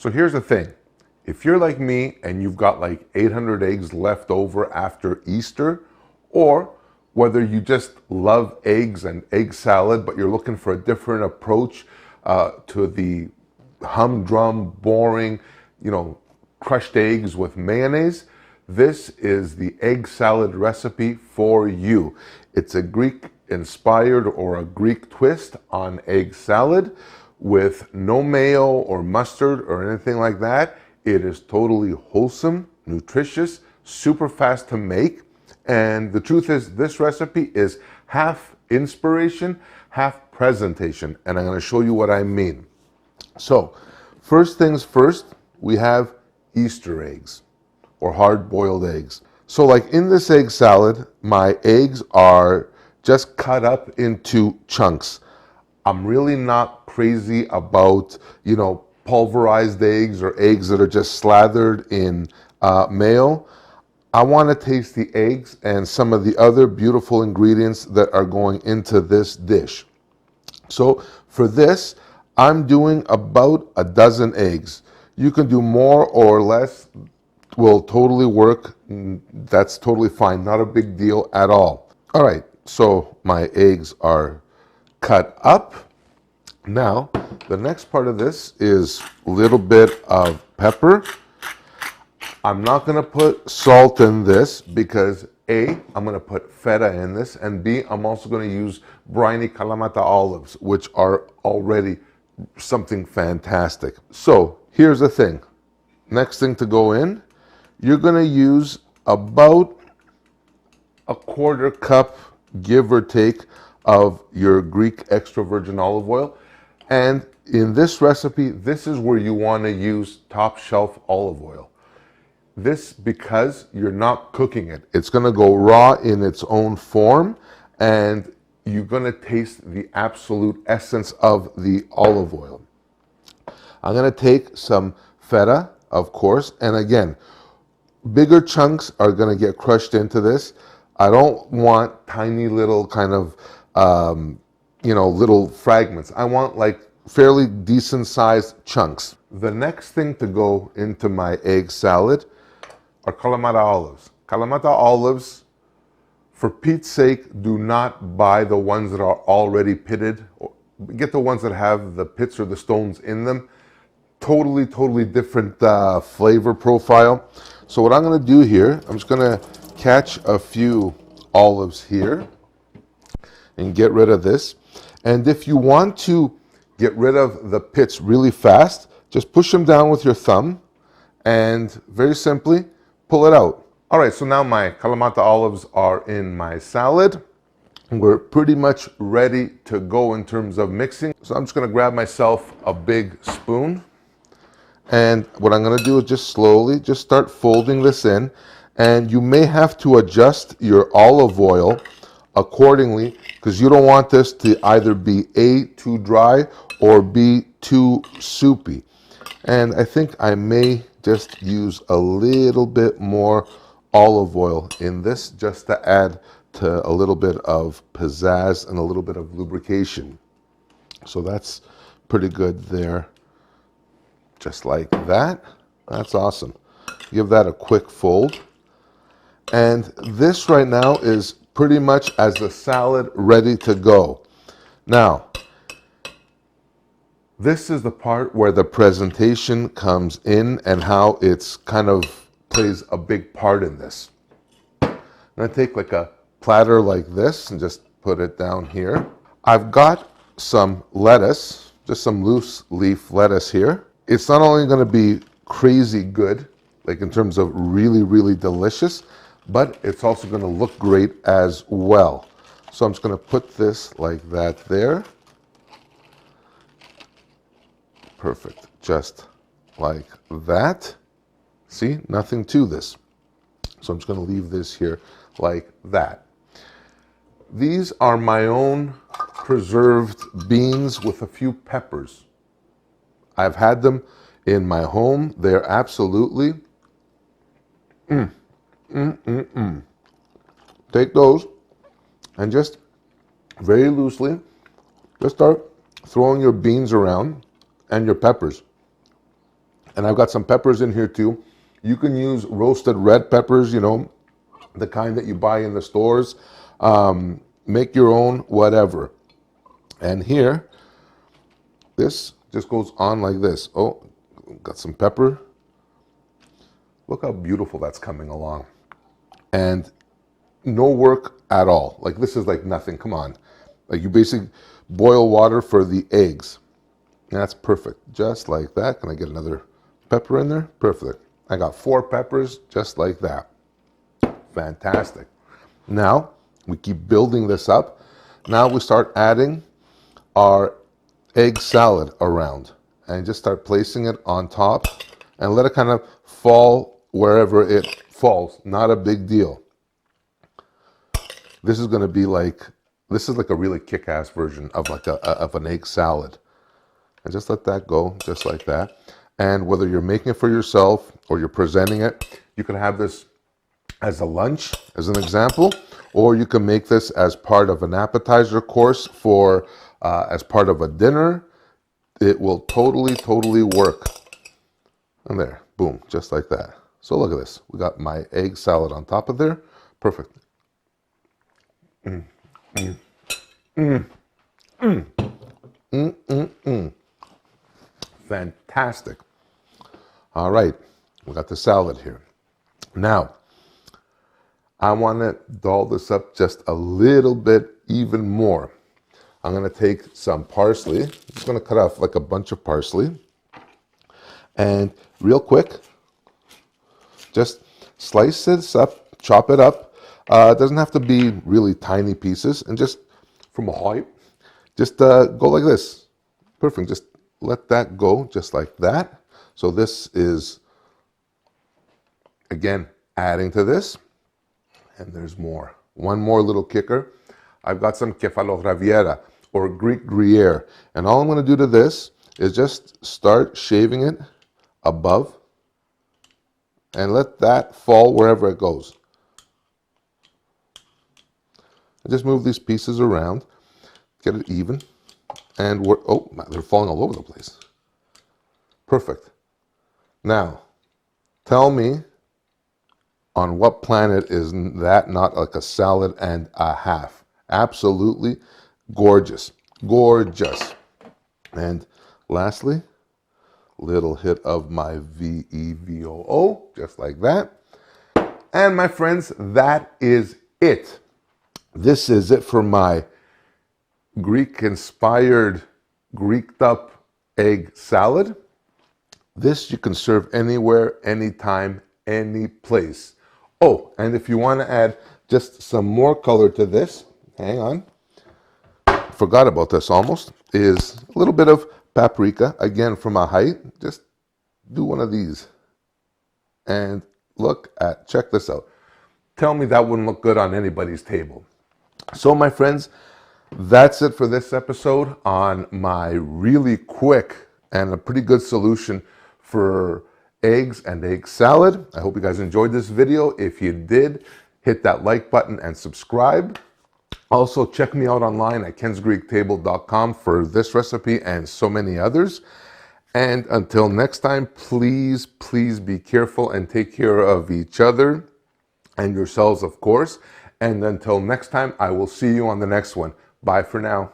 So here's the thing. If you're like me and you've got like 800 eggs left over after Easter, or whether you just love eggs and egg salad, but you're looking for a different approach to the humdrum, boring, crushed eggs with mayonnaise, this is the egg salad recipe for you. It's a Greek inspired or a Greek twist on egg salad with no mayo or mustard or anything like that. It is totally wholesome, nutritious, super fast to make. And the truth is, this recipe is half inspiration, half presentation. And I'm going to show you what I mean. So, first things first, we have Easter eggs or hard-boiled eggs. So like in this egg salad, my eggs are just cut up into chunks. I'm really not crazy about, pulverized eggs or eggs that are just slathered in mayo. I want to taste the eggs and some of the other beautiful ingredients that are going into this dish. So for this, I'm doing about a dozen eggs. You can do more or less, will totally work. That's totally fine, not a big deal at all. All right, so my eggs are cut up. Now, the next part of this is a little bit of pepper. I'm not gonna put salt in this because A, I'm gonna put feta in this, and B, I'm also gonna use briny Kalamata olives, which are already something fantastic. So here's the thing. Next thing to go in, you're gonna use about a quarter cup, give or take, of your Greek extra virgin olive oil. And in this recipe, this is where you wanna use top shelf olive oil. This because you're not cooking it. It's gonna go raw in its own form, and you're gonna taste the absolute essence of the olive oil. I'm gonna take some feta, of course, and again, bigger chunks are gonna get crushed into this. I don't want tiny little kind of, little fragments. I want like fairly decent sized chunks. The next thing to go into my egg salad are Kalamata olives. Kalamata olives, for Pete's sake, do not buy the ones that are already pitted. Get the ones that have the pits or the stones in them. Totally different flavor profile. So what I'm gonna do here, I'm just gonna catch a few olives here and get rid of this. And if you want to get rid of the pits really fast, just push them down with your thumb and very simply pull it out. All right, so now my Kalamata olives are in my salad. We're pretty much ready to go in terms of mixing. So I'm just gonna grab myself a big spoon. And what I'm gonna do is just slowly, just start folding this in. And you may have to adjust your olive oil accordingly because you don't want this to either be A, too dry or B, too soupy. And I think I may just use a little bit more olive oil in this just to add to a little bit of pizzazz and a little bit of lubrication. So that's pretty good there. Just like that. That's awesome. Give that a quick fold. And this right now is pretty much as the salad ready to go. Now, this is the part where the presentation comes in and how it's kind of plays a big part in this. I'm gonna take like a platter like this and just put it down here. I've got some lettuce, just some loose leaf lettuce here. It's not only gonna be crazy good, like in terms of really delicious, but it's also gonna look great as well. So I'm just gonna put this like that there. Perfect, just like that. See, nothing to this. So I'm just gonna leave this here like that. These are my own preserved beans with a few peppers. I've had them in my home. They're absolutely, Take those and just very loosely, just start throwing your beans around and your peppers. And I've got some peppers in here too. You can use roasted red peppers, you know, the kind that you buy in the stores. Make your own, whatever. And here, this just goes on like this. Oh, got some pepper. Look how beautiful that's coming along. And no work at all. Like this is like nothing. Come on. Like you basically boil water for the eggs. And that's perfect. Just like that. Can I get another pepper in there? Perfect. I got 4 peppers just like that. Fantastic. Now we keep building this up. Now we start adding our egg salad around and just start placing it on top and let it kind of fall wherever it falls. Not a big deal. This is going to be like, this is like a really kick-ass version of like of an egg salad. And just let that go just like that. And whether you're making it for yourself or you're presenting it, you can have this as a lunch, as an example, or you can make this as part of an appetizer course for as part of a dinner. It will totally work. And there, boom, just like that. So look at this. We got my egg salad on top of there. Perfect. Fantastic. All right, we got the salad here. Now, I want to doll this up just a little bit even more. I'm going to take some parsley. I'm just going to cut off like a bunch of parsley. And real quick, just slice this up, chop it up. It doesn't have to be really tiny pieces. And just from a height, just go like this. Perfect. Just let that go just like that. So this is, again, adding to this. And there's more. One more little kicker. I've got some kefalograviera or Greek Gruyere. And all I'm going to do to this is just start shaving it above and let that fall wherever it goes. And just move these pieces around, get it even. And oh, they're falling all over the place. Perfect. Now, tell me, on what planet is that not like a salad and a half? Absolutely gorgeous. Gorgeous. And lastly, little hit of my VEVOO, just like that. And my friends, that is it. This is it for my Greek-inspired, Greeked-up egg salad. This you can serve anywhere, anytime, any place. Oh, and if you want to add just some more color to this, hang on, forgot about this almost, is a little bit of paprika, again from a height. Just do one of these. And check this out. Tell me that wouldn't look good on anybody's table. So my friends, that's it for this episode on my really quick and a pretty good solution for eggs and egg salad. I hope you guys enjoyed this video. If you did, hit that like button and subscribe. Also, check me out online at kensgreektable.com for this recipe and so many others. And until next time, please be careful and take care of each other and yourselves, of course. And until next time, I will see you on the next one. Bye for now.